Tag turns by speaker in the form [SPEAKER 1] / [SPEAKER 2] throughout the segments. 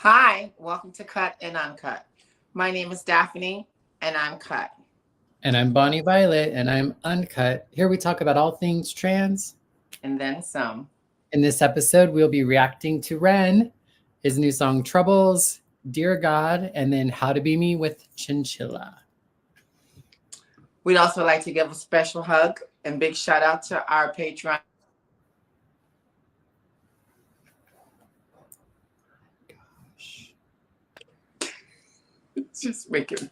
[SPEAKER 1] Hi, welcome to Cut and Uncut. My name is Daphne, and I'm cut.
[SPEAKER 2] And I'm Bonnie Violet, and I'm uncut. Here we talk about all things trans.
[SPEAKER 1] And then some.
[SPEAKER 2] In this episode, we'll be reacting to Ren, his new song Troubles, Dear God, and then How to Be Me with Chinchilla.
[SPEAKER 1] We'd also like to give a special hug and big shout out to our Patreon. Just making.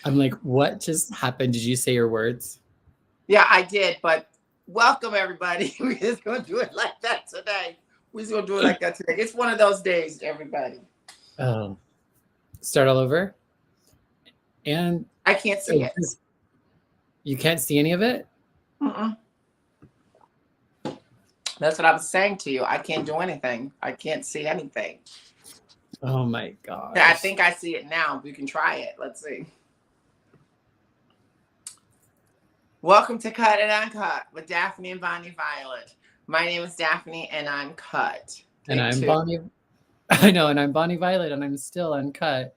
[SPEAKER 2] I'm like, what just happened? Did you say your words?
[SPEAKER 1] Yeah, I did, but welcome everybody. We're just gonna do it like that today. We're just gonna do it like that today. It's one of those days, everybody.
[SPEAKER 2] Oh, start all over. And
[SPEAKER 1] I can't see it.
[SPEAKER 2] You can't see any of it?
[SPEAKER 1] That's what I was saying to you. I can't do anything. I can't see anything.
[SPEAKER 2] Oh my God.
[SPEAKER 1] I think I see it now. We can try it. Let's see. Welcome to Cut and Uncut with Daphne and Bonnie Violet. My name is Daphne and I'm cut.
[SPEAKER 2] And I'm Bonnie. I know, and I'm Bonnie Violet and I'm still uncut.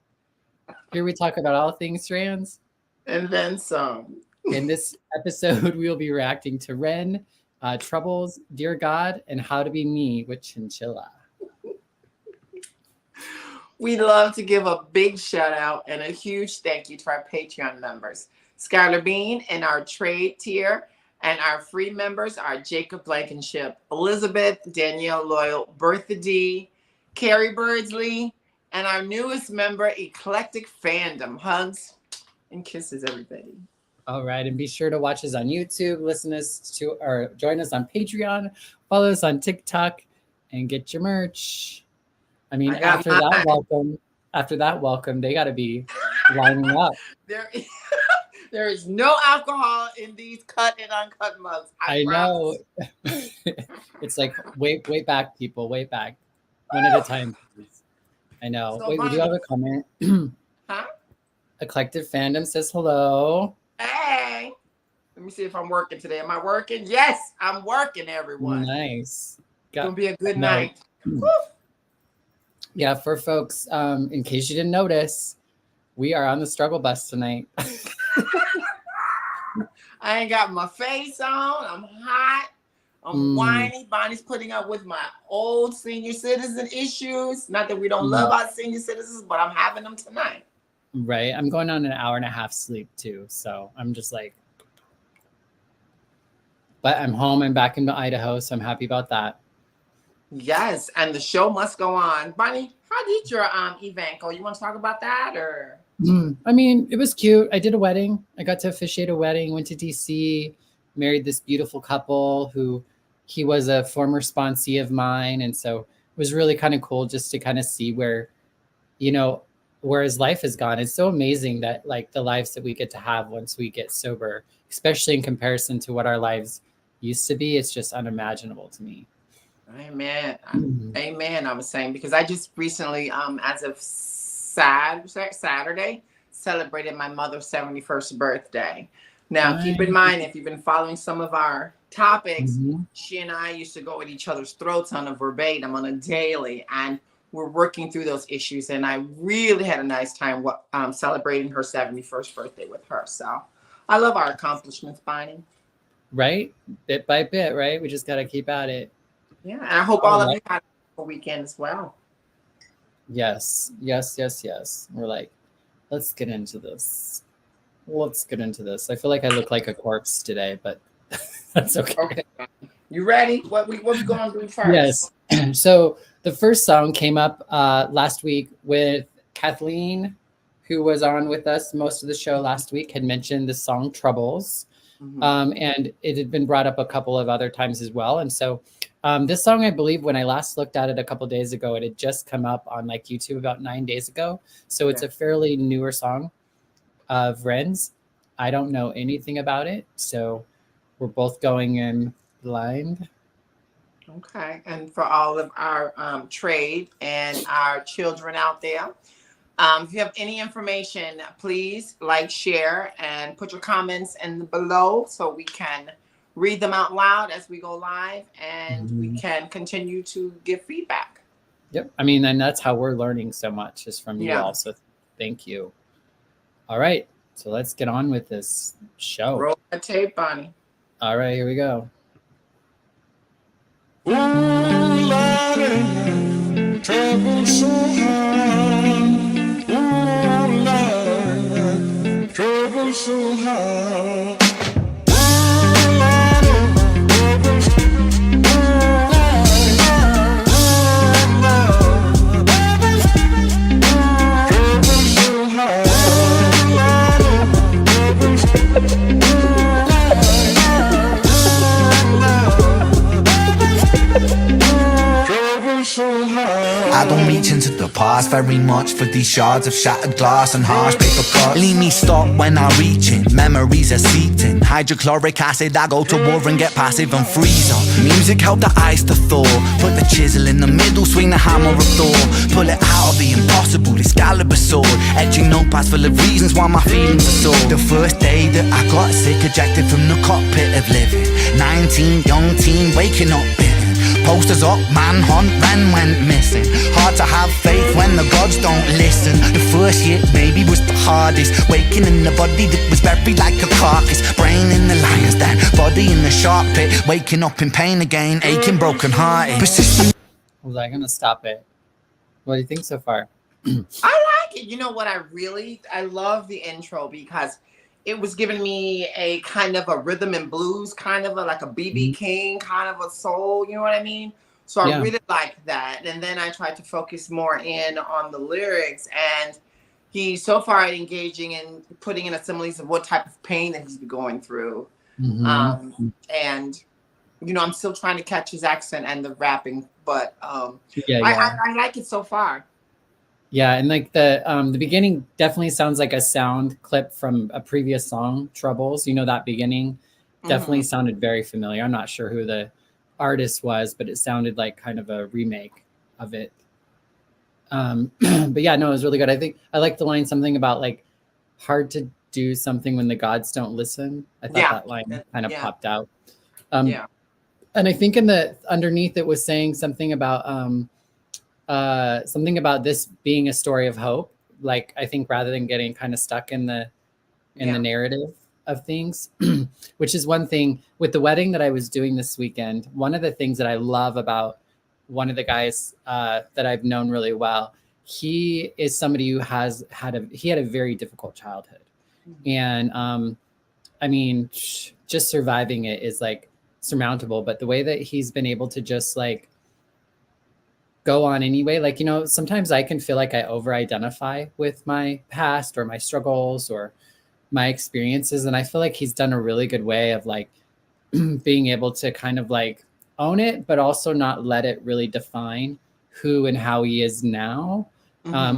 [SPEAKER 2] Here we talk about all things trans.
[SPEAKER 1] And then some.
[SPEAKER 2] In this episode, we will be reacting to Ren, Troubles, Dear God, and How to Be Me with Chinchilla.
[SPEAKER 1] We'd love to give a big shout out and a huge thank you to our Patreon members. Skylar Bean in our trade tier, and our free members are Jacob Blankenship, Elizabeth, Danielle Loyal, Bertha D, Carrie Birdsley, and our newest member, Eclectic Fandom. Hugs and kisses, everybody.
[SPEAKER 2] All right, and be sure to watch us on YouTube, listen us to or join us on Patreon, follow us on TikTok, and get your merch. I mean, after that welcome, they got to be lining up.
[SPEAKER 1] There is no alcohol in these cut and uncut mugs.
[SPEAKER 2] I know. It's like, wait back, people. Wait back. One at a time, please. I know.
[SPEAKER 1] So
[SPEAKER 2] wait, we do have a comment.
[SPEAKER 1] Huh?
[SPEAKER 2] Eclectic Fandom says hello.
[SPEAKER 1] Hey. Let me see if I'm working today. Am I working? Yes, I'm working, everyone.
[SPEAKER 2] Nice.
[SPEAKER 1] It's going to be a good night.
[SPEAKER 2] Yeah, for folks, in case you didn't notice, we are on the struggle bus tonight.
[SPEAKER 1] I ain't got my face on. I'm hot. I'm whiny. Bonnie's putting up with my old senior citizen issues. Not that we don't love our senior citizens, but I'm having them tonight.
[SPEAKER 2] Right. I'm going on an hour and a half sleep too. So I'm just like, but I'm home. I'm back into Idaho. So I'm happy about that.
[SPEAKER 1] Yes. And the show must go on. Bonnie, how did your event go? You want to talk about that or?
[SPEAKER 2] I mean, it was cute. I did a wedding. I got to officiate a wedding, went to DC, married this beautiful couple who he was a former sponsee of mine. And so it was really kind of cool just to kind of see where, where his life has gone. It's so amazing that like the lives that we get to have once we get sober, especially in comparison to what our lives used to be. It's just unimaginable to me.
[SPEAKER 1] Amen. Amen. I was saying, because I just recently, as of Saturday, celebrated my mother's 71st birthday. Now, keep in mind, if you've been following some of our topics, she and I used to go at each other's throats on a verbatim, on a daily, and we're working through those issues. And I really had a nice time celebrating her 71st birthday with her. So I love our accomplishments, Bonnie.
[SPEAKER 2] Right? Bit by bit, right? We just got to keep at it.
[SPEAKER 1] Yeah, and I hope all of you had a weekend as well.
[SPEAKER 2] Yes. We're like, let's get into this. I feel like I look like a corpse today, but that's okay.
[SPEAKER 1] Okay. You ready? What we going to do first?
[SPEAKER 2] Yes. So the first song came up last week with Kathleen, who was on with us most of the show last week, had mentioned the song Troubles. And it had been brought up a couple of other times as well. And so this song, I believe when I last looked at it a couple of days ago, it had just come up on like YouTube about 9 days ago. So it's a fairly newer song of Ren's. I don't know anything about it. So we're both going in blind.
[SPEAKER 1] Okay. And for all of our trade and our children out there, if you have any information, please like, share, and put your comments in below so we can read them out loud as we go live and we can continue to give feedback.
[SPEAKER 2] Yep. I mean, and that's how we're learning so much is from you all. So thank you. All right. So let's get on with this show.
[SPEAKER 1] Roll the tape, Bonnie.
[SPEAKER 2] All right, here we go.
[SPEAKER 3] Ooh, Lordy, trouble so hard. Ooh, Lordy, trouble so hard.
[SPEAKER 4] I don't reach into the past very much for these shards of shattered glass and harsh paper cuts. Leave me stop when I reach in, memories are seeped in. Hydrochloric acid, I go to war and get passive and freeze up. Music help the ice to thaw. Put the chisel in the middle, swing the hammer of Thor. Pull it out of the impossible, Excalibur sword. Etching notepads full of reasons why my feelings are sore. The first day that I got sick, ejected from the cockpit of living. 19, young teen, waking up bitten. Posters up, manhunt, Ren went missing. Hard to have faith when the gods don't listen. The first year maybe was the hardest. Waking in the body that was buried like a carcass. Brain in the lion's den, body in the shark pit. Waking up in pain again, aching, broken hearted. Persistent.
[SPEAKER 2] Was I gonna stop it? What do you think so far?
[SPEAKER 1] I like it. You know what? I love the intro because it was giving me a kind of a rhythm and blues, kind of like a BB King, kind of a soul. You know what I mean? So I really like that. And then I tried to focus more in on the lyrics. And he's so far engaging in putting in assemblies of what type of pain that he's been going through. And, you know, I'm still trying to catch his accent and the rapping, but I like it so far.
[SPEAKER 2] Yeah, and like the beginning definitely sounds like a sound clip from a previous song, Troubles. You know, that beginning definitely sounded very familiar. I'm not sure who the artist was, but it sounded like kind of a remake of it. But yeah, no, it was really good. I think I like the line something about like hard to do something when the gods don't listen. I thought that line kind of popped out. And I think in the underneath it was saying something about this being a story of hope. Like, I think rather than getting kind of stuck in the narrative of things, which is one thing with the wedding that I was doing this weekend. One of the things that I love about one of the guys that I've known really well, he is somebody who had a very difficult childhood. And I mean, just surviving it is like surmountable, but the way that he's been able to just like go on anyway. Like, you know, sometimes I can feel like I over-identify with my past or my struggles or my experiences. And I feel like he's done a really good way of like being able to kind of like own it, but also not let it really define who and how he is now,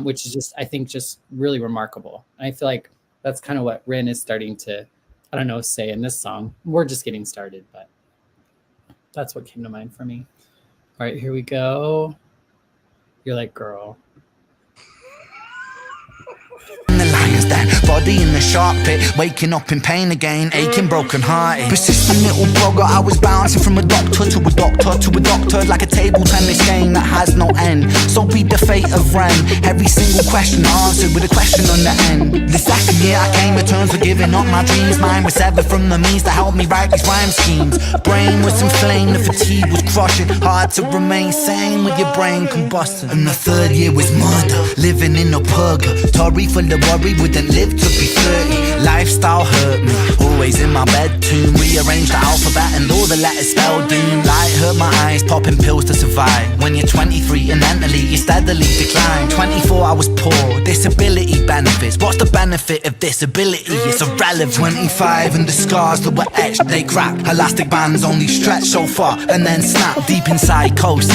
[SPEAKER 2] which is just, I think, just really remarkable. I feel like that's kind of what Ren is starting to, I don't know, say in this song. We're just getting started, but that's what came to mind for me. All right, here we go. You're like, girl.
[SPEAKER 4] In the lion's den, body in the shark pit. Waking up in pain again, aching, broken hearted. Persistent little blogger, I was bouncing from a doctor to a doctor to a doctor, like a table tennis game that has no end. So be the fate of Ren. Every single question answered with a question on the end. The second year I came to terms with giving up my dreams. Mine was severed from the means to help me write these rhyme schemes. Brain was inflamed, the fatigue was crushing. Hard to remain sane with your brain combusting. And the third year was murder, living in a purgatory full of worry, wouldn't live to be 30. Lifestyle hurt me, always in my bed tomb. Rearrange the alphabet and all the letters spell doom. Light hurt my eyes, popping pills to survive. When you're 23 and mentally you steadily decline. 24 I was poor, disability benefits. What's the benefit of disability? It's irrelevant. 25 and the scars that were etched, they crack. Elastic bands only stretch so far and then snap. Deep in psychosis,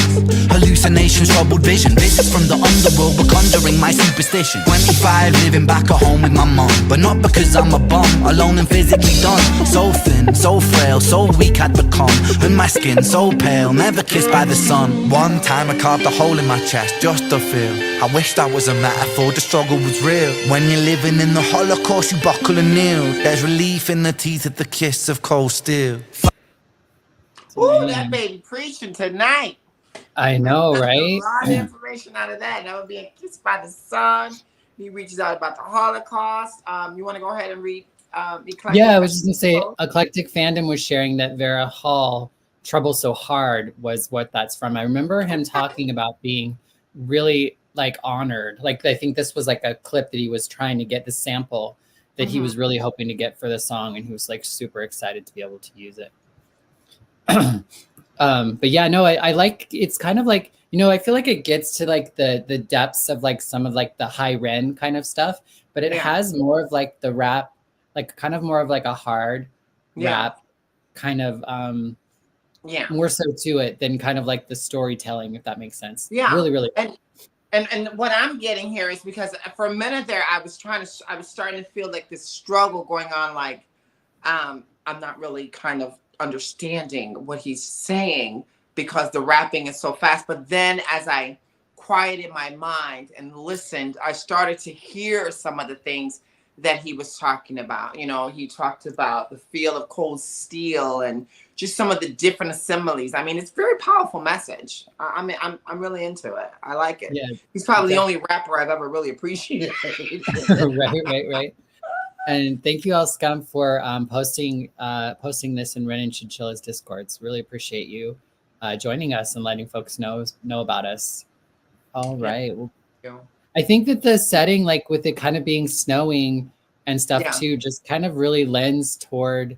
[SPEAKER 4] hallucinations, troubled vision. Visits from the underworld were conjuring my superstition. 25 living back at home with my mum, but not because I'm a bum, alone and physically done. So thin, so frail, so weak I'd become. And my skin so pale, never kissed by the sun. One time I carved a hole in my chest just to feel. I wish that was a metaphor, the struggle was real. When you're living in the Holocaust you buckle and kneel. There's relief in the teeth of the kiss of cold steel.
[SPEAKER 1] Ooh, that baby preaching tonight.
[SPEAKER 2] I know,
[SPEAKER 1] A
[SPEAKER 2] right?
[SPEAKER 1] lot of information out of that. That would be a Kiss by the Sun. He reaches out about the Holocaust. You want to go ahead and read Eclectic?
[SPEAKER 2] Yeah, I was just gonna say, Eclectic Fandom was sharing that Vera Hall, Trouble So Hard was what that's from. I remember him talking about being really like honored. Like I think this was like a clip that he was trying to get, the sample that he was really hoping to get for the song, and he was like super excited to be able to use it. But yeah, no, I like, it's kind of like, you know, I feel like it gets to like the depths of like some of like the high Ren kind of stuff, but it has more of like the rap, like kind of more of like a hard rap kind of more so to it than kind of like the storytelling, if that makes sense.
[SPEAKER 1] Yeah,
[SPEAKER 2] really, really.
[SPEAKER 1] And what I'm getting here is because for a minute there, I was starting to feel like this struggle going on. Like, I'm not really kind of understanding what he's saying because the rapping is so fast. But then as I quieted my mind and listened, I started to hear some of the things that he was talking about. You know, he talked about the feel of cold steel and just some of the different assemblies. I mean, it's a very powerful message. I mean, I'm really into it. I like it. Yeah, he's probably the only rapper I've ever really appreciated.
[SPEAKER 2] Right. And thank you all, Scum, for posting this in Ren and Chinchilla's Discords. Really appreciate you joining us and letting folks know about us. All right. Well, I think that the setting, like with it kind of being snowing and stuff too, just kind of really lends toward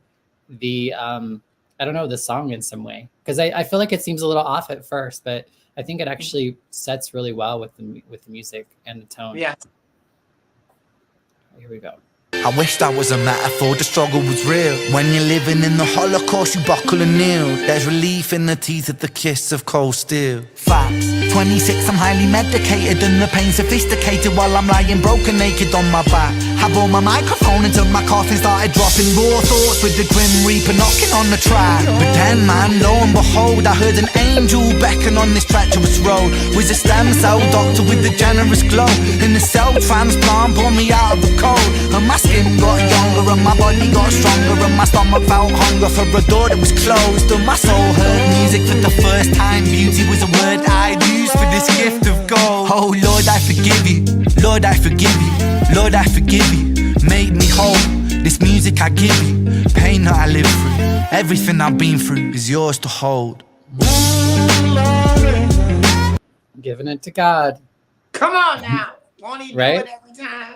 [SPEAKER 2] the I don't know, the song in some way, because I feel like it seems a little off at first, but I think it actually sets really well with the music and the tone.
[SPEAKER 1] Yeah.
[SPEAKER 2] Here we go.
[SPEAKER 4] I wish that was a metaphor, the struggle was real. When you're living in the Holocaust, you buckle and kneel. There's relief in the teeth of the kiss of cold steel. Facts, 26, I'm highly medicated and the pain sophisticated while I'm lying broken naked on my back. I bore my microphone until my coffin started dropping raw thoughts with the grim reaper knocking on the track. But then man, lo and behold, I heard an angel beckon on this treacherous road. Was a stem cell doctor with a generous glow. In the cell transplant, pulled me out of the cold. And my skin got younger and my body got stronger, and my stomach felt hunger for a door that was closed. And my soul heard music for the first time. Beauty was a word I'd use for this gift of gold. Oh Lord, I forgive you. Lord, I forgive you. Lord, I forgive you. Make me whole. This music I give you, pain that I live through, everything I've been through is yours to hold.
[SPEAKER 2] Giving it to God.
[SPEAKER 1] Come on now. Won't he do it every time?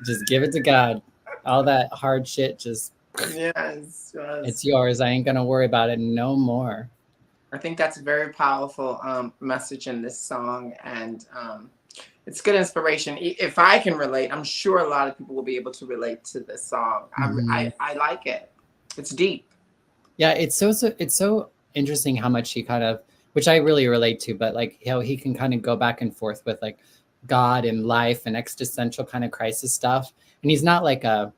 [SPEAKER 2] Just give it to God. All that hard shit, just it's yours. I ain't gonna worry about it no more.
[SPEAKER 1] I think that's a very powerful message in this song, and it's good inspiration. If I can relate, I'm sure a lot of people will be able to relate to this song. I like it. It's deep.
[SPEAKER 2] Yeah, it's so interesting how much he kind of, which I really relate to, but like how he can kind of go back and forth with like God and life and existential kind of crisis stuff. And he's not like a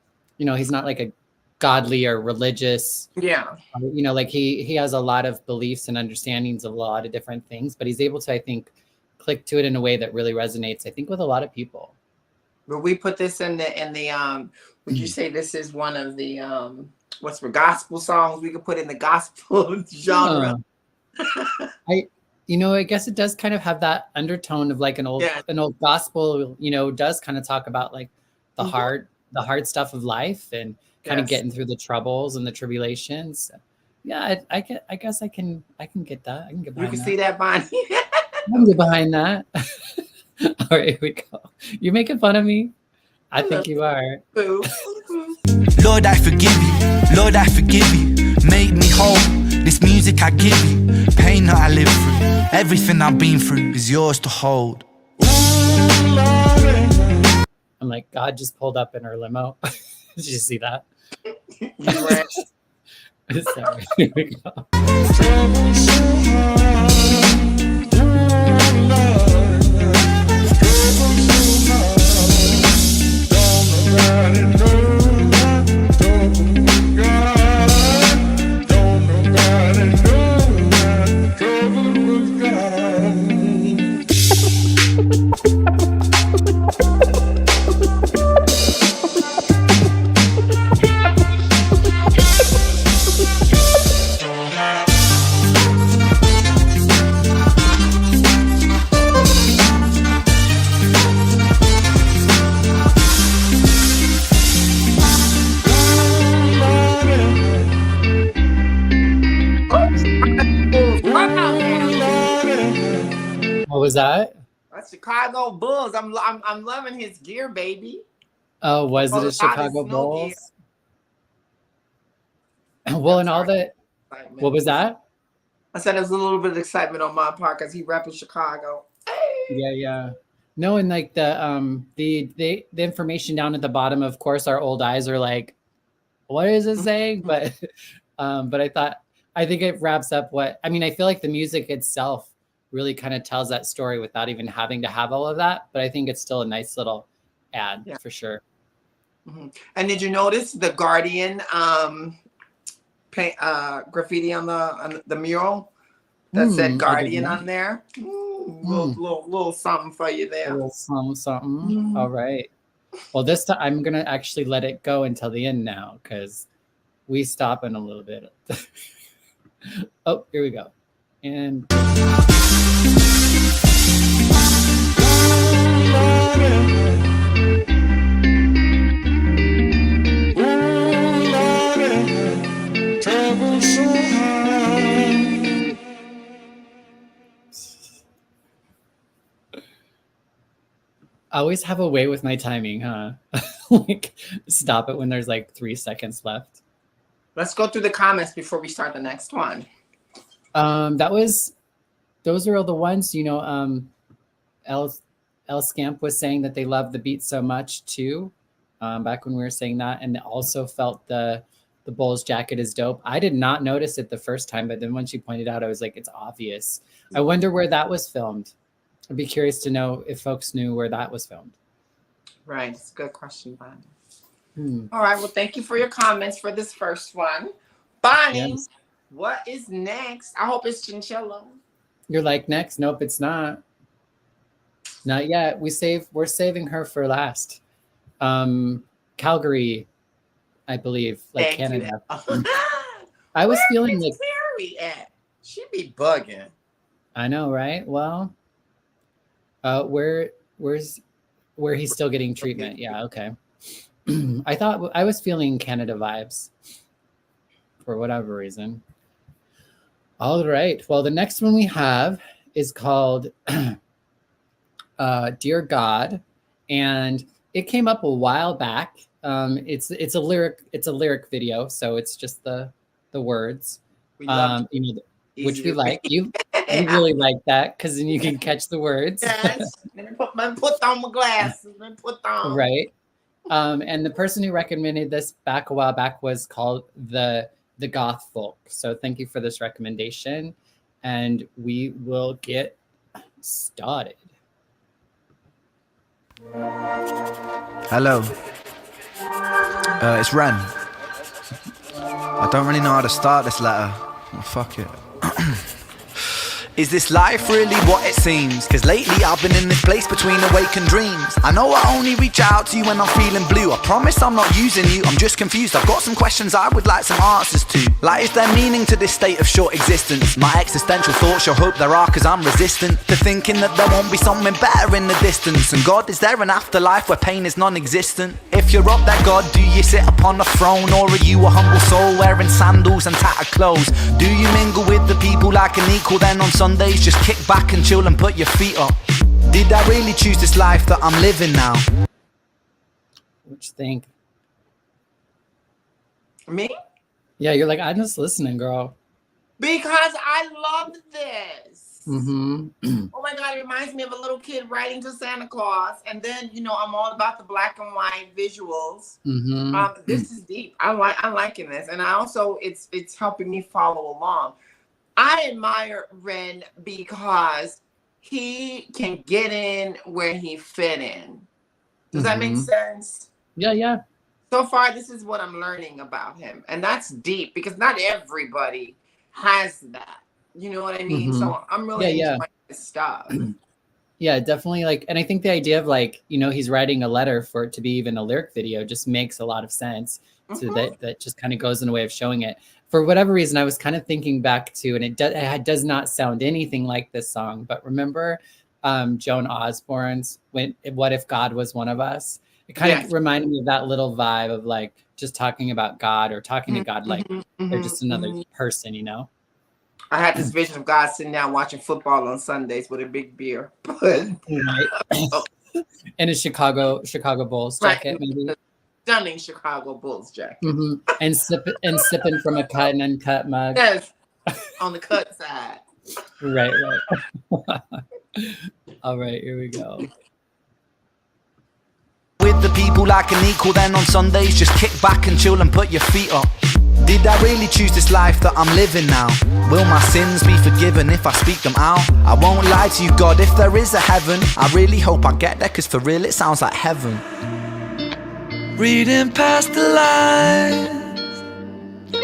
[SPEAKER 2] godly or religious.
[SPEAKER 1] Yeah.
[SPEAKER 2] Like he has a lot of beliefs and understandings of a lot of different things, but he's able to, I think, click to it in a way that really resonates, I think, with a lot of people.
[SPEAKER 1] But we put this in the would you say this is one of the what's for gospel songs we could put in the gospel genre?
[SPEAKER 2] I guess it does kind of have that undertone of like an old gospel, does kind of talk about like the hard stuff of life and kind of getting through the troubles and the tribulations. Yeah, I guess I can get that. I can get behind that.
[SPEAKER 1] You can see that, Bonnie.
[SPEAKER 2] I can get behind that. All right, here we go. You're making fun of me? I think you are.
[SPEAKER 4] Lord, I forgive you. Lord, I forgive you. Make me whole. This music I give you, pain that I live through, everything I've been through is yours to hold.
[SPEAKER 2] I'm like, God just pulled up in her limo. Did you see that? Sorry. Here we go. What was that?
[SPEAKER 1] That's Chicago Bulls. I'm loving his gear, baby.
[SPEAKER 2] Oh, was it a Chicago Bulls? Well, and all the what was that?
[SPEAKER 1] I said there's a little bit of excitement on my part because he repping Chicago.
[SPEAKER 2] Yeah. No, and like the information down at the bottom, of course, our old eyes are like, what is it saying? But I think it wraps up what I mean. I feel like the music itself really kind of tells that story without even having to have all of that. But I think it's still a nice little ad for sure.
[SPEAKER 1] Mm-hmm. And did you notice the Guardian graffiti on the mural that said Guardian on there? Little something for you there.
[SPEAKER 2] A little something. All right. Well, this time I'm gonna actually let it go until the end now because we stop in a little bit. Oh, here we go. And I always have a way with my timing, huh? Like stop it when there's like 3 seconds left.
[SPEAKER 1] Let's go through the comments before we start the next one.
[SPEAKER 2] Those are all the ones, you know, L Scamp was saying that they love the beat so much too. Back when we were saying that, and also felt the Bulls jacket is dope. I did not notice it the first time, but then when she pointed out, I was like, it's obvious. I wonder where that was filmed. I'd be curious to know if folks knew where that was filmed.
[SPEAKER 1] Right. It's a good question, Bonnie. All right. Well, thank you for your comments for this first one. Bonnie, what is next? I hope it's Chinchilla.
[SPEAKER 2] You're like, next? Nope, it's not. Not yet. We're saving her for last. Calgary, I believe, like
[SPEAKER 1] Thank
[SPEAKER 2] Canada.
[SPEAKER 1] I
[SPEAKER 2] was feeling like
[SPEAKER 1] Terry at? She be bugging.
[SPEAKER 2] I know, right? Well, where's he's still getting treatment? Yeah, okay. I thought I was feeling Canada vibes for whatever reason. All right. Well, the next one we have is called Dear God, and it came up a while back. It's a lyric video, so it's just the words. You know, which we like. You really like that because then you can catch the words.
[SPEAKER 1] Yes. Let me put on my glasses. Let me put on.
[SPEAKER 2] Right. And the person who recommended this back a while back was called the Goth Folk. So thank you for this recommendation, and we will get started.
[SPEAKER 4] Hello. It's Ren. I don't really know how to start this letter. Oh, fuck it. Is this life really what it seems? Cause lately I've been in this place between awakened dreams. I know I only reach out to you when I'm feeling blue. I promise I'm not using you, I'm just confused. I've got some questions I would like some answers to. Like, is there meaning to this state of short existence? My existential thoughts show hope there are, cause I'm resistant to thinking that there won't be something better in the distance. And God, is there an afterlife where pain is non-existent? If you're up there, God, do you sit upon a throne? Or are you a humble soul wearing sandals and tattered clothes? Do you mingle with the people like an equal? Then on Sundays just kick back and chill and put your feet up. Did I really choose this life that I'm living now?
[SPEAKER 2] What you think?
[SPEAKER 1] Me?
[SPEAKER 2] Yeah, you're like, I'm just listening, girl.
[SPEAKER 1] Because I love this.
[SPEAKER 2] Mm-hmm.
[SPEAKER 1] Oh my God, it reminds me of a little kid writing to Santa Claus. And then, you know, I'm all about the black and white visuals.
[SPEAKER 2] Mm-hmm.
[SPEAKER 1] This is deep. I'm liking this. And I also, it's helping me follow along. I admire Ren because he can get in where he fit in. Does that make sense?
[SPEAKER 2] Yeah.
[SPEAKER 1] So far, this is what I'm learning about him. And that's deep because not everybody has that. You know what I mean? So I'm really enjoying this stuff.
[SPEAKER 2] Yeah, definitely. Like, and I think the idea of like, you know, he's writing a letter for it to be even a lyric video just makes a lot of sense. So that just kind of goes in a way of showing it. For whatever reason, I was kind of thinking back to, and it does not sound anything like this song, but remember Joan Osborne's What If God Was One of Us? It kind of reminded me of that little vibe of like just talking about God or talking to God like they're just another person, you know?
[SPEAKER 1] I had this vision of God sitting down watching football on Sundays with a big beer.
[SPEAKER 2] Right. And a Chicago Bulls jacket, maybe.
[SPEAKER 1] Stunning Chicago Bulls jacket.
[SPEAKER 2] Mm-hmm. And sipping from a cut and uncut mug.
[SPEAKER 1] Yes, on the cut side.
[SPEAKER 2] Right. All right, here we go.
[SPEAKER 4] With the people like an equal, then on Sundays just kick back and chill and put your feet up. Did I really choose this life that I'm living now? Will my sins be forgiven if I speak them out? I won't lie to you, God, if there is a heaven, I really hope I get there, cause for real it sounds like heaven. Reading past the lines,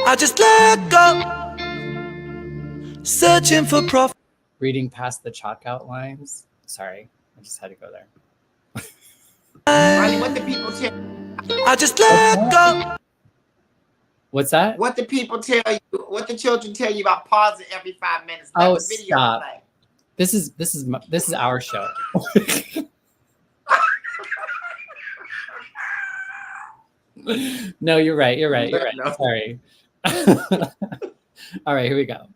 [SPEAKER 4] I just let go. Searching for profit.
[SPEAKER 2] Reading past the chalk outlines. Sorry, I just had to go there.
[SPEAKER 1] Ronnie, what the people tell you?
[SPEAKER 4] I just let go.
[SPEAKER 2] What's that?
[SPEAKER 1] What the people tell you? What the children tell you about pausing every 5 minutes?
[SPEAKER 2] Oh,
[SPEAKER 1] the video
[SPEAKER 2] stop.
[SPEAKER 1] play.
[SPEAKER 2] This is our show. No, you're right.
[SPEAKER 1] No.
[SPEAKER 2] Sorry. All right, here we go.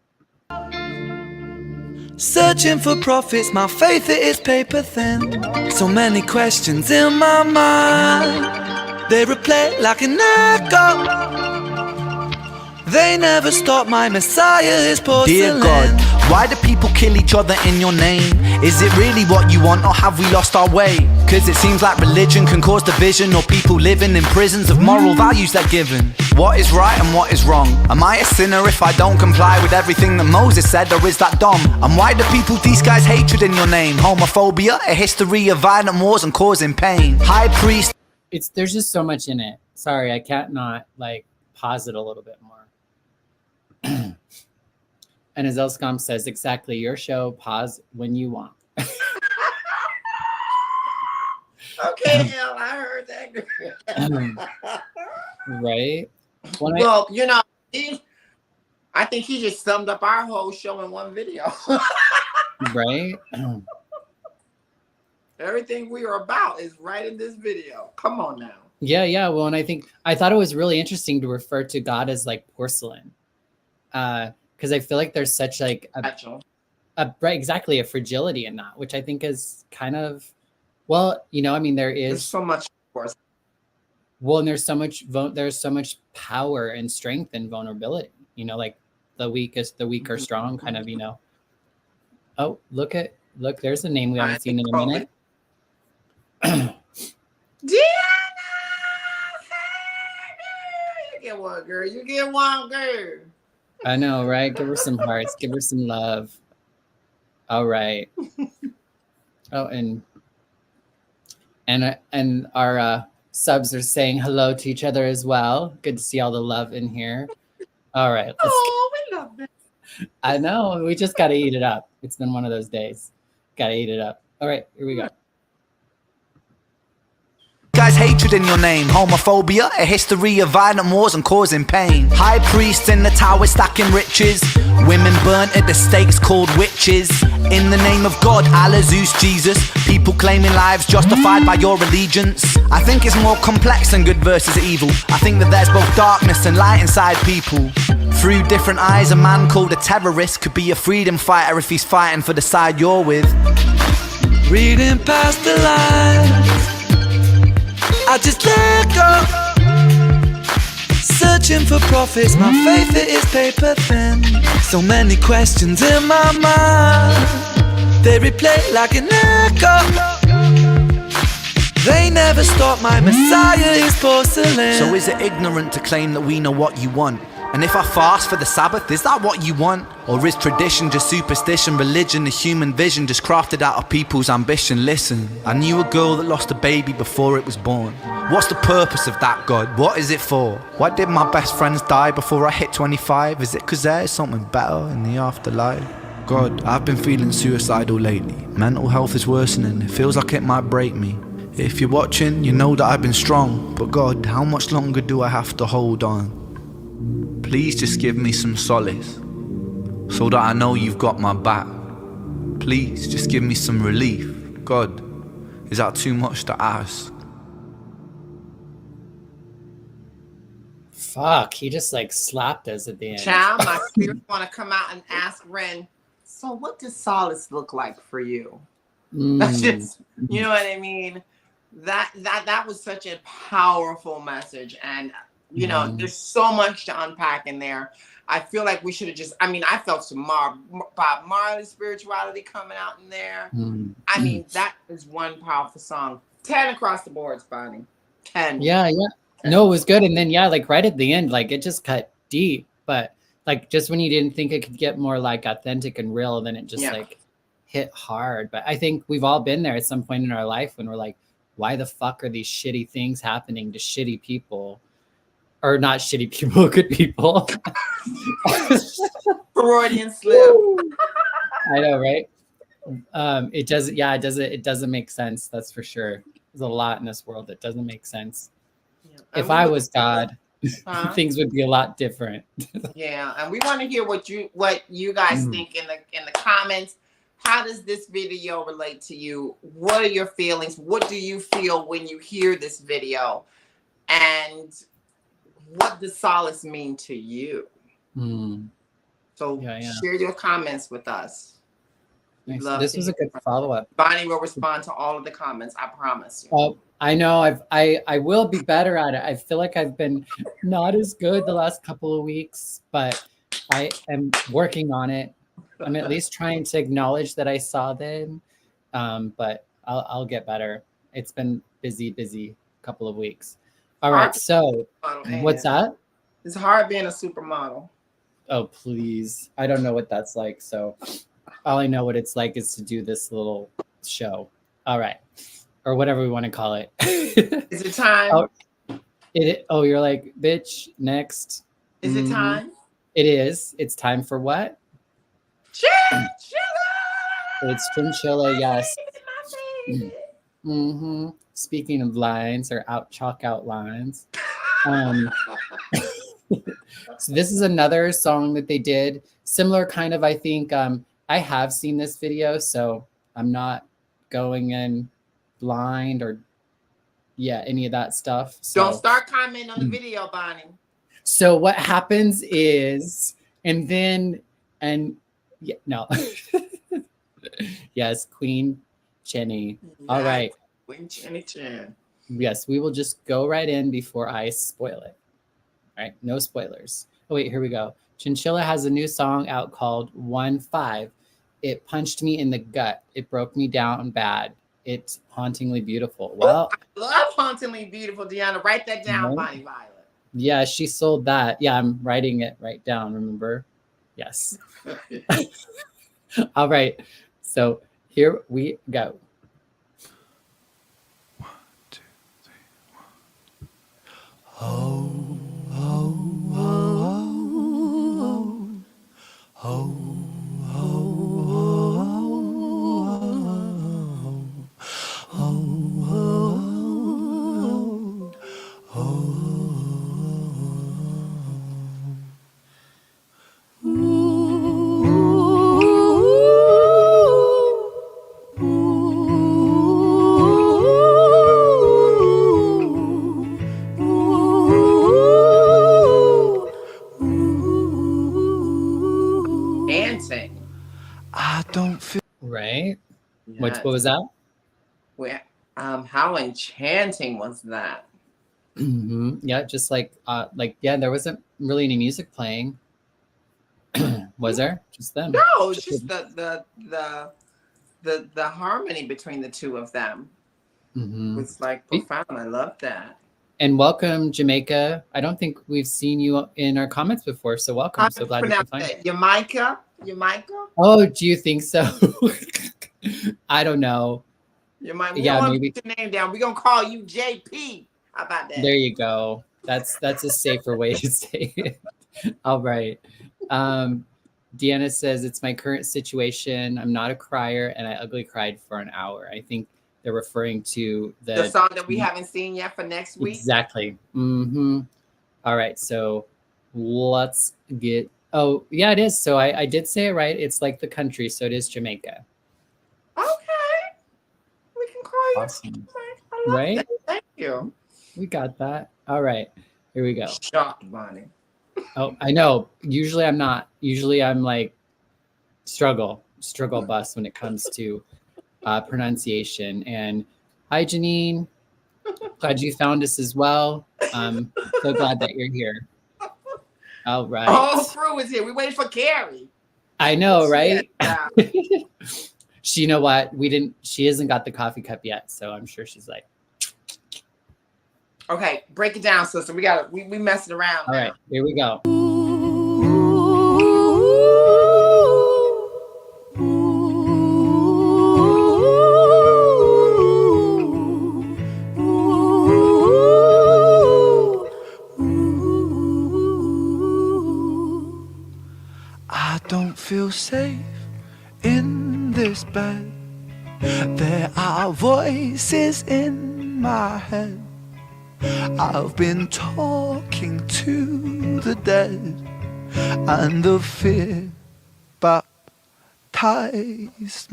[SPEAKER 4] Searching for profits, my faith it is paper thin. So many questions in my mind, they replay like an echo. They never stop, my Messiah is porcelain. Dear God, why do people kill each other in your name? Is it really what you want, or have we lost our way? Cause it seems like religion can cause division, or people living in prisons of moral values they're given. What is right and what is wrong? Am I a sinner if I don't comply with everything that Moses said, or is that dumb? And why do people disguise hatred in your name? Homophobia, a history of violent wars and causing pain. High priest.
[SPEAKER 2] There's just so much in it. Sorry, I can't not pause it a little bit more. And as Elscom says, exactly, your show, pause when you want.
[SPEAKER 1] Okay, hell, I heard that.
[SPEAKER 2] Right?
[SPEAKER 1] Well, I think he just summed up our whole show in one video.
[SPEAKER 2] Right?
[SPEAKER 1] Everything we are about is right in this video. Come on now.
[SPEAKER 2] Yeah. Well, and I thought it was really interesting to refer to God as porcelain. Because I feel like there's such right, exactly, a fragility in that, which I think is kind of, there's
[SPEAKER 1] so much force.
[SPEAKER 2] Well, and there's so much power and strength and vulnerability, the weak are strong kind of, Oh, look, there's a name we haven't seen in a minute.
[SPEAKER 1] Diana, you get one, girl. You get one, girl.
[SPEAKER 2] I know, right? Give her some hearts. Give her some love. All right. Oh, and our subs are saying hello to each other as well. Good to see all the love in here. All right.
[SPEAKER 1] We love that.
[SPEAKER 2] I know. We just got to eat it up. It's been one of those days. Got to eat it up. All right. Here we go.
[SPEAKER 4] Guys, hatred in your name. Homophobia, a history of violent wars and causing pain. High priests in the tower stacking riches. Women burnt at the stakes called witches. In the name of God, Allah, Zeus, Jesus. People claiming lives justified by your allegiance. I think it's more complex than good versus evil. I think that there's both darkness and light inside people. Through different eyes, a man called a terrorist could be a freedom fighter if he's fighting for the side you're with. Reading past the lines, I just let go. Searching for profits, my faith it is paper thin. So many questions in my mind, they replay like an echo. They never stop, my Messiah is porcelain. So is it ignorant to claim that we know what you want? And if I fast for the Sabbath, is that what you want? Or is tradition just superstition, religion, the human vision just crafted out of people's ambition? Listen, I knew a girl that lost a baby before it was born. What's the purpose of that, God? What is it for? Why did my best friends die before I hit 25? Is it because there is something better in the afterlife? God, I've been feeling suicidal lately. Mental health is worsening, it feels like it might break me. If you're watching, you know that I've been strong. But God, how much longer do I have to hold on? Please just give me some solace, so that I know you've got my back. Please just give me some relief. God, is that too much to ask?
[SPEAKER 2] Fuck, he just like slapped us at the end.
[SPEAKER 1] Child, my spirit want to come out and ask Ren, so what does solace look like for you? That's just, you know what I mean? That was such a powerful message. And, you know, there's so much to unpack in there. I feel like we should have just, I mean, I felt some Bob Marley spirituality coming out in there. I mean, that is one powerful song. 10 across the boards, Bonnie. 10.
[SPEAKER 2] Yeah. No, it was good. And then, yeah, like right at the end, like it just cut deep. But like just when you didn't think it could get more like authentic and real, then it just like hit hard. But I think we've all been there at some point in our life when we're like, why the fuck are these shitty things happening to shitty people? Or not shitty people, good people.
[SPEAKER 1] Freudian slip.
[SPEAKER 2] I know, right? It doesn't make sense. That's for sure. There's a lot in this world that doesn't make sense. Yeah. If I was God, things would be a lot different.
[SPEAKER 1] Yeah, and we want to hear what you guys think in the comments. How does this video relate to you? What are your feelings? What do you feel when you hear this video? And what does solace mean to you? So share your comments with us.
[SPEAKER 2] Nice. This was a good follow-up.
[SPEAKER 1] Bonnie will respond to all of the comments, I promise you.
[SPEAKER 2] I know I will be better at it. I feel like I've been not as good the last couple of weeks, but I am working on it. I'm at least trying to acknowledge that I saw them, but I'll get better. It's been busy couple of weeks. All right, so what's that?
[SPEAKER 1] It's hard being a supermodel.
[SPEAKER 2] Oh, please. I don't know what that's like, so all I know what it's like is to do this little show. All right. Or whatever we want to call it.
[SPEAKER 1] Is it time?
[SPEAKER 2] You're like, bitch, next.
[SPEAKER 1] Is it time?
[SPEAKER 2] It is. It's time for what?
[SPEAKER 3] Chinchilla!
[SPEAKER 2] It's chinchilla, yes. Speaking of lines or chalk out lines. So this is another song that they did. Similar kind of, I think. I have seen this video, so I'm not going in blind or any of that stuff. So,
[SPEAKER 1] don't start commenting on the video, Bonnie.
[SPEAKER 2] So what happens is, yes, Queen Jenny. All right.
[SPEAKER 1] Queen Jenny Chan.
[SPEAKER 2] Yes, we will just go right in before I spoil it. All right, no spoilers. Oh wait, here we go. Chinchilla has a new song out called 1-5. It punched me in the gut. It broke me down bad. It's hauntingly beautiful. Well,
[SPEAKER 1] I love hauntingly beautiful, Deanna. Write that down, Bonnie Violet.
[SPEAKER 2] Yeah, she sold that. Yeah, I'm writing it right down, remember? Yes. All right. So here we go.
[SPEAKER 3] 1, 2, 3, 1. Oh, oh, oh, oh, oh.
[SPEAKER 2] Right?
[SPEAKER 1] Yes.
[SPEAKER 2] What was that?
[SPEAKER 1] How enchanting was that?
[SPEAKER 2] Yeah, just there wasn't really any music playing. Was there? Just them?
[SPEAKER 1] No, it's just the harmony between the two of them. Was like profound. I love that.
[SPEAKER 2] And welcome, Jamaica. I don't think we've seen you in our comments before, so welcome. So glad you could find it.
[SPEAKER 1] Jamaica?
[SPEAKER 2] Oh, do you think so? I don't know.
[SPEAKER 1] Maybe. Put your name down. We're gonna call you JP. How about that?
[SPEAKER 2] There you go. That's a safer way to say it. All right. Deanna says it's my current situation. I'm not a crier, and I ugly cried for an hour. I think they're referring to the
[SPEAKER 1] song that we haven't seen yet for next week.
[SPEAKER 2] Exactly. All right. So let's get. Oh, yeah, it is. So I did say it right. It's like the country. So it is Jamaica.
[SPEAKER 1] Okay. We can call you.
[SPEAKER 2] Awesome.
[SPEAKER 1] I love
[SPEAKER 2] right?
[SPEAKER 1] That. Thank you.
[SPEAKER 2] We got that. All right. Here we go.
[SPEAKER 1] Shocked, Bonnie.
[SPEAKER 2] Oh, I know. Usually I'm not. Usually I'm like struggle bus when it comes to pronunciation. And hi, Janine. Glad you found us as well. So glad that you're here. All right.
[SPEAKER 1] Oh, crew is here. We waited for Carrie.
[SPEAKER 2] I know, right?
[SPEAKER 1] Yeah.
[SPEAKER 2] You know what? She hasn't got the coffee cup yet, so I'm sure she's like.
[SPEAKER 1] Okay, break it down, sister. We messing around.
[SPEAKER 2] All right, here we go.
[SPEAKER 3] I don't feel safe in this bed. There are voices in my head. I've been talking to the dead, and the fear baptized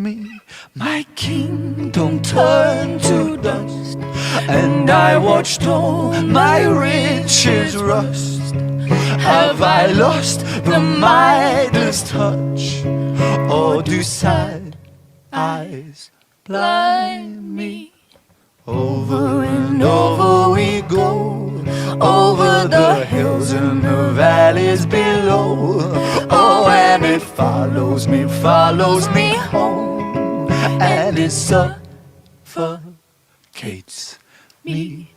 [SPEAKER 3] me. My kingdom turned to dust, and I watched all my riches rust. Have I lost the Midas touch, or do sad eyes blind me? Over and over we go, over the hills and the valleys below. Oh, and it follows me home, and it suffocates me.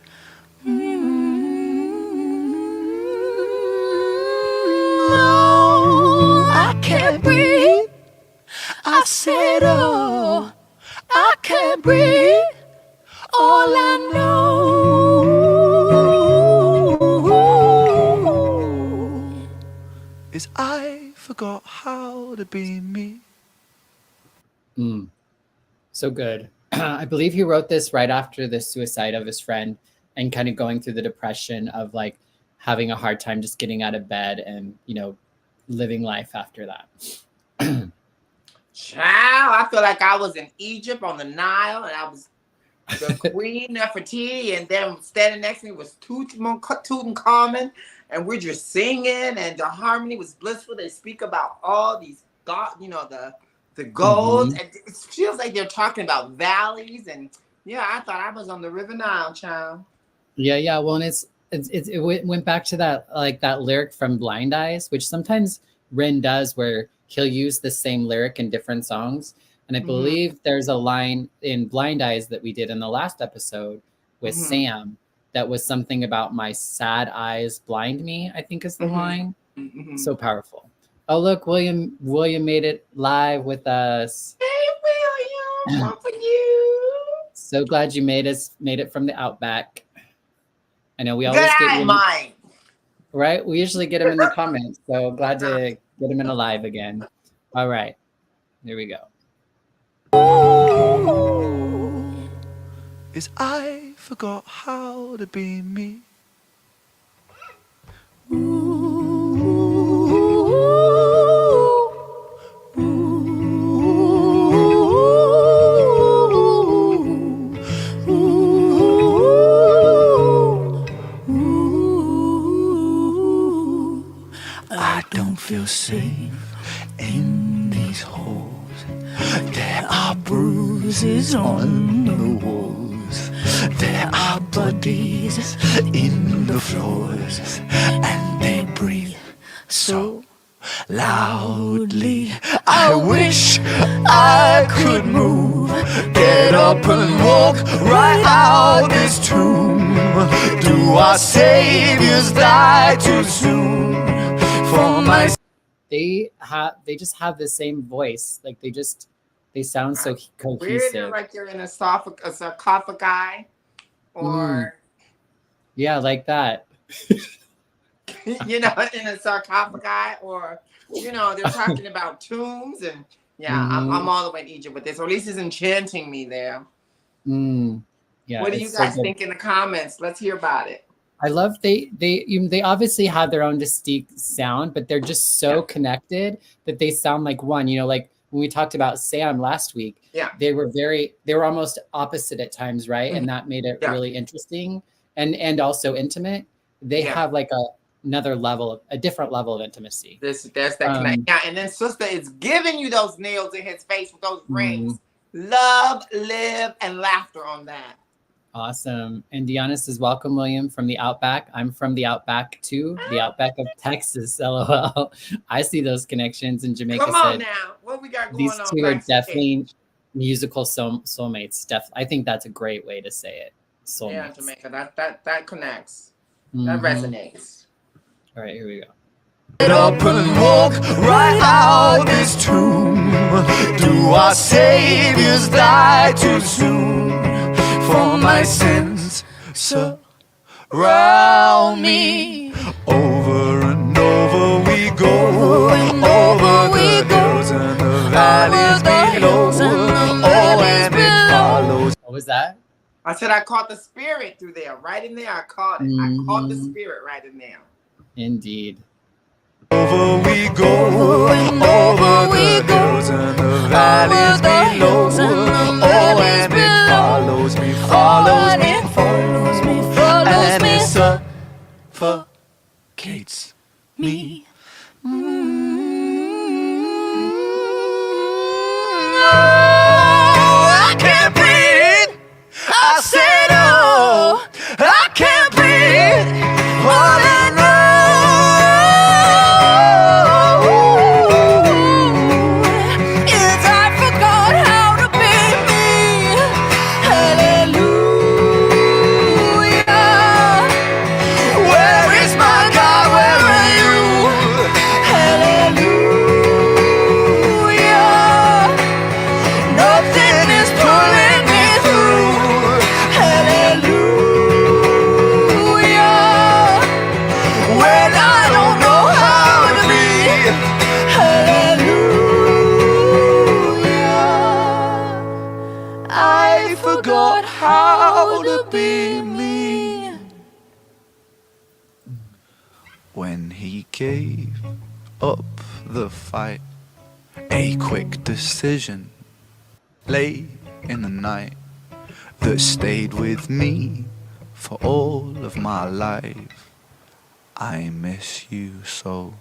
[SPEAKER 3] No, I can't breathe. I said, oh, I can't breathe. All I know is I forgot how to be me.
[SPEAKER 2] So good. I believe he wrote this right after the suicide of his friend and kind of going through the depression of like having a hard time just getting out of bed and, living life after that.
[SPEAKER 1] Child, I feel like I was in Egypt on the Nile, and I was the Queen Nefertiti, and then standing next to me was Tutankhamun, and we're just singing, and the harmony was blissful. They speak about all these God, the gold, and it feels like they're talking about valleys, and I thought I was on the River Nile, child.
[SPEAKER 2] Yeah. Well, and it went back to that lyric from Blind Eyes, which sometimes Ren does, where he'll use the same lyric in different songs. And I believe there's a line in Blind Eyes that we did in the last episode with Sam that was something about my sad eyes blind me, I think is the line. So powerful. Oh, look, William made it live with us.
[SPEAKER 1] Hey, William, one for you.
[SPEAKER 2] So glad you made it from the Outback. I know we always get
[SPEAKER 1] mine.
[SPEAKER 2] Right? We usually get him in the comments. So glad to get him in a live again. All right. There we go.
[SPEAKER 3] Is I forgot how to be me. I don't feel safe in these halls. There are bruises on the walls. There are bodies in the floors, and they breathe so loudly. I wish I could move, get up and walk right out this tomb. Do our saviors die too soon? For my
[SPEAKER 2] They just have the same voice. Like they sound so cohesive.
[SPEAKER 1] Weird, like you're in a sarcophagi, or
[SPEAKER 2] yeah, like that.
[SPEAKER 1] in a sarcophagi, or they're talking about tombs, and I'm all the way in Egypt with this. Or at least it's enchanting me there.
[SPEAKER 2] Yeah.
[SPEAKER 1] What do you guys think in the comments? Let's hear about it.
[SPEAKER 2] I love they obviously have their own distinct sound, but they're just so connected that they sound like one. Like when we talked about Sam last week, they were almost opposite at times, right? And that made it really interesting and also intimate. they have like another level, a different level of intimacy.
[SPEAKER 1] There's that connection. Yeah, and then sister is giving you those nails in his face with those rings. Love, live, and laughter on that.
[SPEAKER 2] Awesome. And Deanna says, welcome, William, from the Outback. I'm from the Outback too, the Outback of Texas, LOL. I see those connections in Jamaica.
[SPEAKER 1] Come on now. What we got going on?
[SPEAKER 2] These two are definitely musical soulmates. I think that's a great way to say it. Soulmates.
[SPEAKER 1] Yeah, Jamaica. That connects. That resonates.
[SPEAKER 2] All right, here we go.
[SPEAKER 3] Get up and walk right out this tomb. Do our saviors die too soon? For my sins surround me. Over and over we go, over the hills and the valleys below. Oh, and it follows.
[SPEAKER 2] What was that?
[SPEAKER 1] I said I caught the spirit through there. Right in there, I caught it. I caught the spirit right in there.
[SPEAKER 2] Indeed.
[SPEAKER 3] Over we go, over the hills and the valleys below. Oh, and it follows me, follows me, follows me, and it suffocates me. I can't breathe. I said, oh, I can't breathe. All I know. How to be me. When he gave up the fight, a quick decision late in the night that stayed with me for all of my life. I miss you so.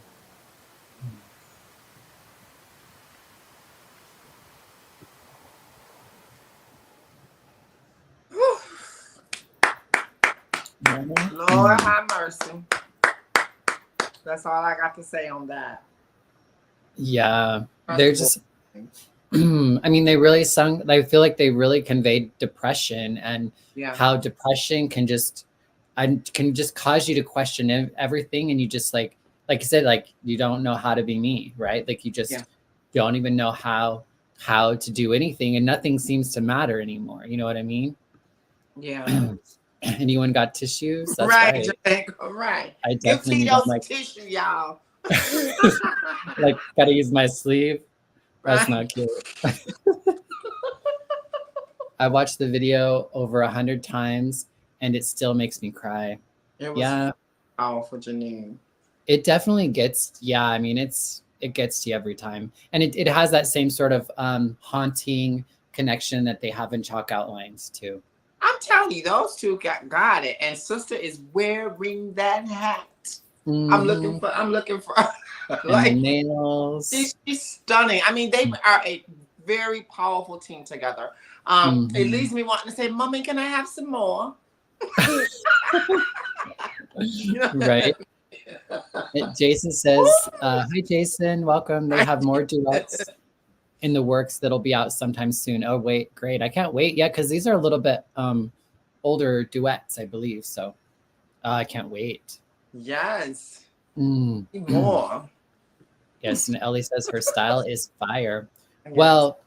[SPEAKER 1] Lord have mercy. That's all I got to say on that.
[SPEAKER 2] Yeah, they're just, I mean, they really sung, I feel like they really conveyed depression and how depression can just cause you to question everything. And you just like you said, like, you don't know how to be me, right? Like you just don't even know how to do anything, and nothing seems to matter anymore. You know what I mean?
[SPEAKER 1] Yeah.
[SPEAKER 2] Anyone got tissues? That's
[SPEAKER 1] right.
[SPEAKER 2] Right. I definitely
[SPEAKER 1] need those tissue, y'all.
[SPEAKER 2] Like, gotta use my sleeve. That's not cute. I watched the video over 100 times, and it still makes me cry.
[SPEAKER 1] It was powerful, Janine.
[SPEAKER 2] It definitely gets. Yeah, I mean, it gets to you every time, and it has that same sort of haunting connection that they have in Chalk Outlines too.
[SPEAKER 1] I'm telling you, those two got it. And sister is wearing that hat. I'm looking for like
[SPEAKER 2] nails.
[SPEAKER 1] She's stunning. I mean, they are a very powerful team together. It leaves me wanting to say, Mommy, can I have some more?
[SPEAKER 2] Right. Jason says, hi Jason, welcome. They have more duets in the works that'll be out sometime soon. Oh wait, great. I can't wait yet because these are a little bit older duets, I believe. So I can't wait.
[SPEAKER 1] Yes.
[SPEAKER 2] More. Yes, and Ellie says her style is fire. Yes. Well,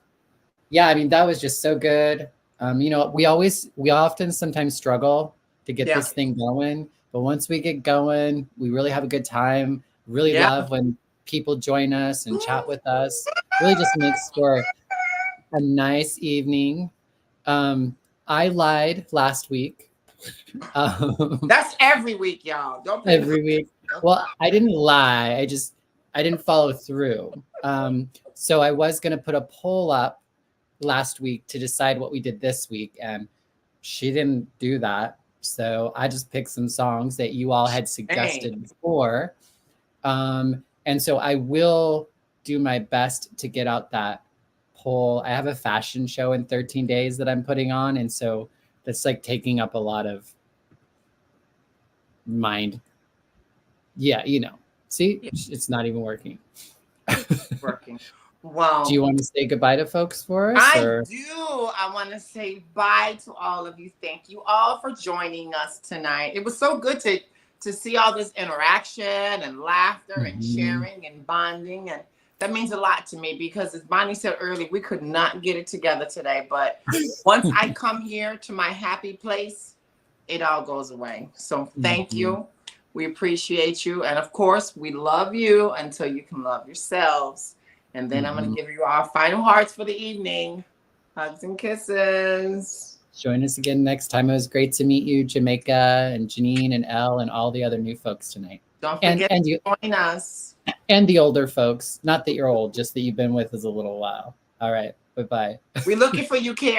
[SPEAKER 2] yeah, I mean, that was just so good. You know, we often sometimes struggle to get this thing going, but once we get going, we really have a good time. Really love when people join us and chat with us. Really just makes for a nice evening. I lied last week.
[SPEAKER 1] That's every week, y'all. Don't
[SPEAKER 2] every week. Well, I didn't lie. I didn't follow through. So I was going to put a poll up last week to decide what we did this week, and she didn't do that. So I just picked some songs that you all had suggested before. And so I will do my best to get out that poll. I have a fashion show in 13 days that I'm putting on. And so that's like taking up a lot of mind. Yeah, you know, see, it's not even working.
[SPEAKER 1] Working. Wow.
[SPEAKER 2] Do you want to say goodbye to folks for us?
[SPEAKER 1] I do. I want to say bye to all of you. Thank you all for joining us tonight. It was so good to see all this interaction and laughter and sharing and bonding. And that means a lot to me because, as Bonnie said earlier, we could not get it together today. But once I come here to my happy place, it all goes away. So thank you. We appreciate you. And of course, we love you until you can love yourselves. And then I'm going to give you our final hearts for the evening. Hugs and kisses.
[SPEAKER 2] Join us again next time. It was great to meet you, Jamaica and Janine and Elle and all the other new folks tonight.
[SPEAKER 1] Don't forget to join us.
[SPEAKER 2] And the older folks. Not that you're old, just that you've been with us a little while. All right. Bye-bye.
[SPEAKER 1] We're looking for you, Carrie.